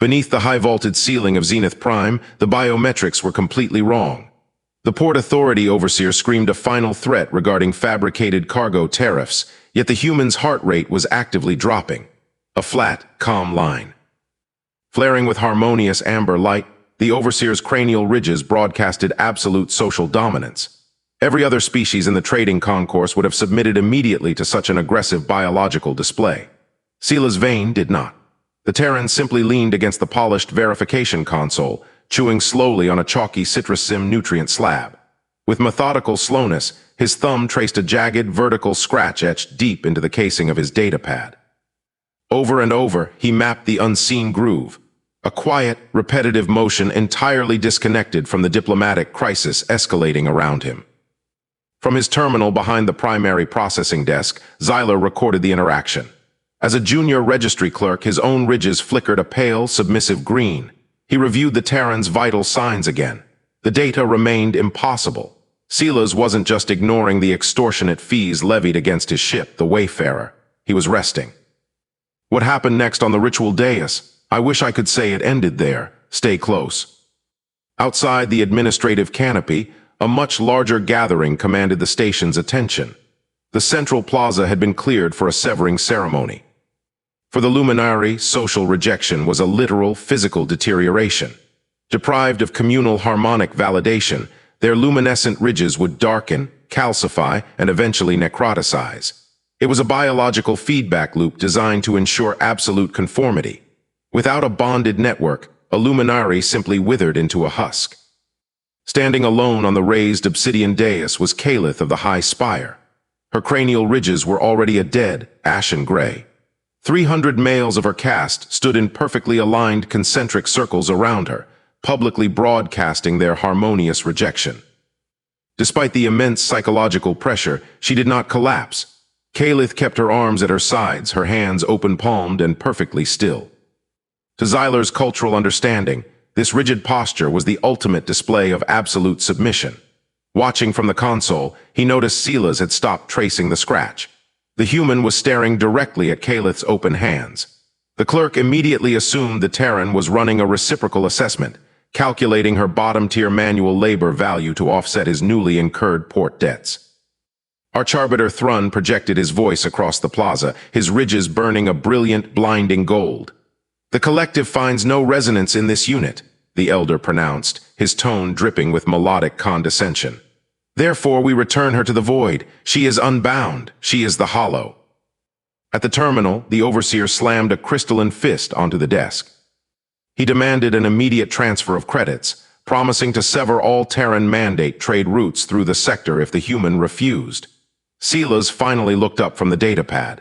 Beneath the high-vaulted ceiling of Zenith Prime, the biometrics were completely wrong. The Port Authority overseer screamed a final threat regarding fabricated cargo tariffs, yet the human's heart rate was actively dropping. A flat, calm line. Flaring with harmonious amber light, the overseer's cranial ridges broadcasted absolute social dominance. Every other species in the trading concourse would have submitted immediately to such an aggressive biological display. Seela's vein did not. The Terran simply leaned against the polished verification console, chewing slowly on a chalky citrus sim nutrient slab. With methodical slowness, his thumb traced a jagged, vertical scratch etched deep into the casing of his datapad. Over and over, he mapped the unseen groove, a quiet, repetitive motion entirely disconnected from the diplomatic crisis escalating around him. From his terminal behind the primary processing desk, Xyler recorded the interaction. As a junior registry clerk, his own ridges flickered a pale, submissive green. He reviewed the Terran's vital signs again. The data remained impossible. Seela's wasn't just ignoring the extortionate fees levied against his ship, the Wayfarer. He was resting. What happened next on the ritual dais? I wish I could say it ended there. Stay close. Outside the administrative canopy, a much larger gathering commanded the station's attention. The central plaza had been cleared for a severing ceremony. For the Luminari, social rejection was a literal physical deterioration. Deprived of communal harmonic validation, their luminescent ridges would darken, calcify, and eventually necroticize. It was a biological feedback loop designed to ensure absolute conformity. Without a bonded network, a Luminari simply withered into a husk. Standing alone on the raised obsidian dais was Kalith of the High Spire. Her cranial ridges were already a dead, ashen gray. 300 males of her caste stood in perfectly aligned concentric circles around her, publicly broadcasting their harmonious rejection. Despite the immense psychological pressure, she did not collapse. Kalith kept her arms at her sides, her hands open-palmed and perfectly still. To Xyler's cultural understanding, this rigid posture was the ultimate display of absolute submission. Watching from the console, he noticed Seela's had stopped tracing the scratch. The human was staring directly at Kalith's open hands. The clerk immediately assumed the Terran was running a reciprocal assessment, calculating her bottom-tier manual labor value to offset his newly incurred port debts. Archarbiter Thrun projected his voice across the plaza, his ridges burning a brilliant, blinding gold. "The collective finds no resonance in this unit," the elder pronounced, his tone dripping with melodic condescension. "Therefore we return her to the void. She is unbound. She is the hollow." At the terminal, the overseer slammed a crystalline fist onto the desk. He demanded an immediate transfer of credits, promising to sever all Terran mandate trade routes through the sector if the human refused. Seela's finally looked up from the datapad.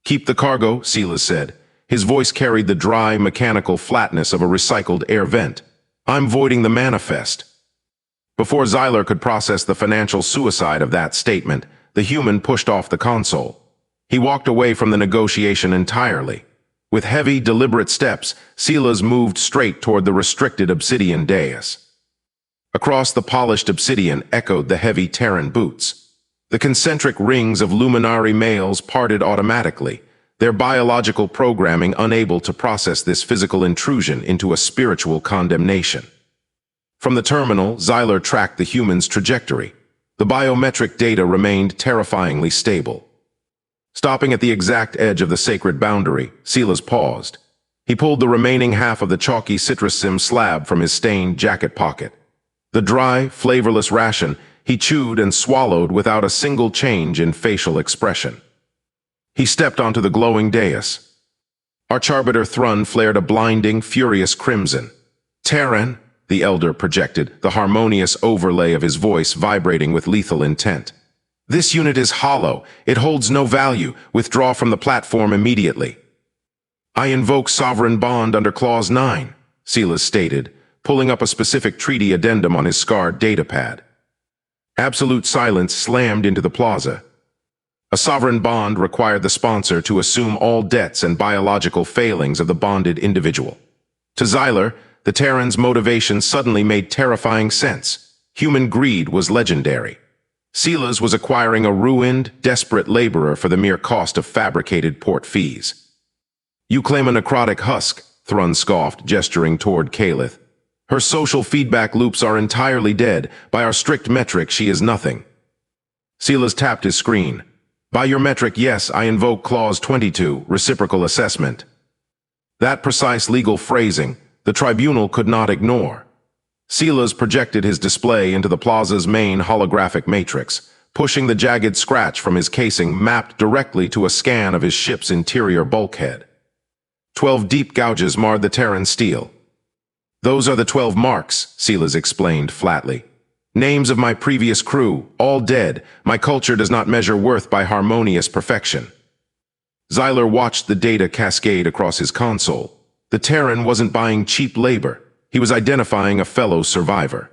"Keep the cargo," Seela's said. His voice carried the dry, mechanical flatness of a recycled air vent. "I'm voiding the manifest." Before Xyler could process the financial suicide of that statement, the human pushed off the console. He walked away from the negotiation entirely. With heavy, deliberate steps, Seela's moved straight toward the restricted obsidian dais. Across the polished obsidian echoed the heavy Terran boots. The concentric rings of Luminari males parted automatically, their biological programming unable to process this physical intrusion into a spiritual condemnation. From the terminal, Xyler tracked the human's trajectory. The biometric data remained terrifyingly stable. Stopping at the exact edge of the sacred boundary, Seela's paused. He pulled the remaining half of the chalky citrus sim slab from his stained jacket pocket. The dry, flavorless ration he chewed and swallowed without a single change in facial expression. He stepped onto the glowing dais. Archarbiter Thrun flared a blinding, furious crimson. "Terran," the elder projected, the harmonious overlay of his voice vibrating with lethal intent. "This unit is hollow. It holds no value. Withdraw from the platform immediately." "I invoke sovereign bond under Clause 9, Seela stated, pulling up a specific treaty addendum on his scarred datapad. Absolute silence slammed into the plaza. A sovereign bond required the sponsor to assume all debts and biological failings of the bonded individual. To Xyler, the Terran's motivation suddenly made terrifying sense. Human greed was legendary. Seela's was acquiring a ruined, desperate laborer for the mere cost of fabricated port fees. "You claim a necrotic husk," Thrun scoffed, gesturing toward Kalith. Her social feedback loops are entirely dead. By our strict metric, she is nothing. Silas tapped his screen. By your metric, yes, I invoke Clause 22, reciprocal assessment. That precise legal phrasing, the tribunal could not ignore. Silas projected his display into the plaza's main holographic matrix, pushing the jagged scratch from his casing mapped directly to a scan of his ship's interior bulkhead. 12 deep gouges marred the Terran steel. Those are the 12 marks, Silas explained flatly. Names of my previous crew, all dead. My culture does not measure worth by harmonious perfection. Xyler watched the data cascade across his console. The Terran wasn't buying cheap labor. He was identifying a fellow survivor.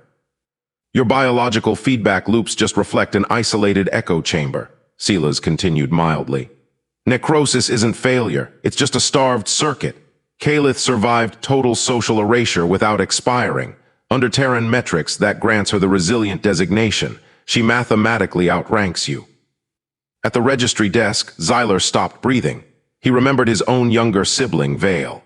Your biological feedback loops just reflect an isolated echo chamber, Silas continued mildly. Necrosis isn't failure, it's just a starved circuit. Kalith survived total social erasure without expiring. Under Terran metrics, that grants her the resilient designation. She mathematically outranks you. At the registry desk, Xyler stopped breathing. He remembered his own younger sibling, Vale.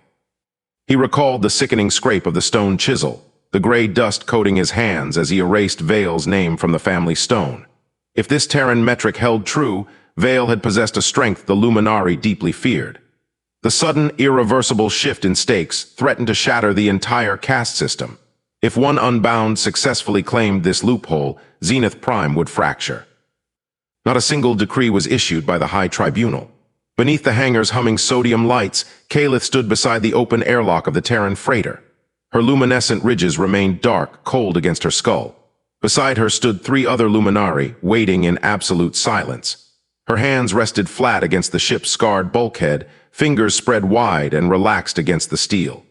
He recalled the sickening scrape of the stone chisel, the gray dust coating his hands as he erased Vale's name from the family stone. If this Terran metric held true, Vale had possessed a strength the Luminari deeply feared. The sudden, irreversible shift in stakes threatened to shatter the entire caste system. If one Unbound successfully claimed this loophole, Zenith Prime would fracture. Not a single decree was issued by the High Tribunal. Beneath the hangar's humming sodium lights, Kalith stood beside the open airlock of the Terran freighter. Her luminescent ridges remained dark, cold against her skull. Beside her stood 3 other Luminari, waiting in absolute silence. Her hands rested flat against the ship's scarred bulkhead, fingers spread wide and relaxed against the steel.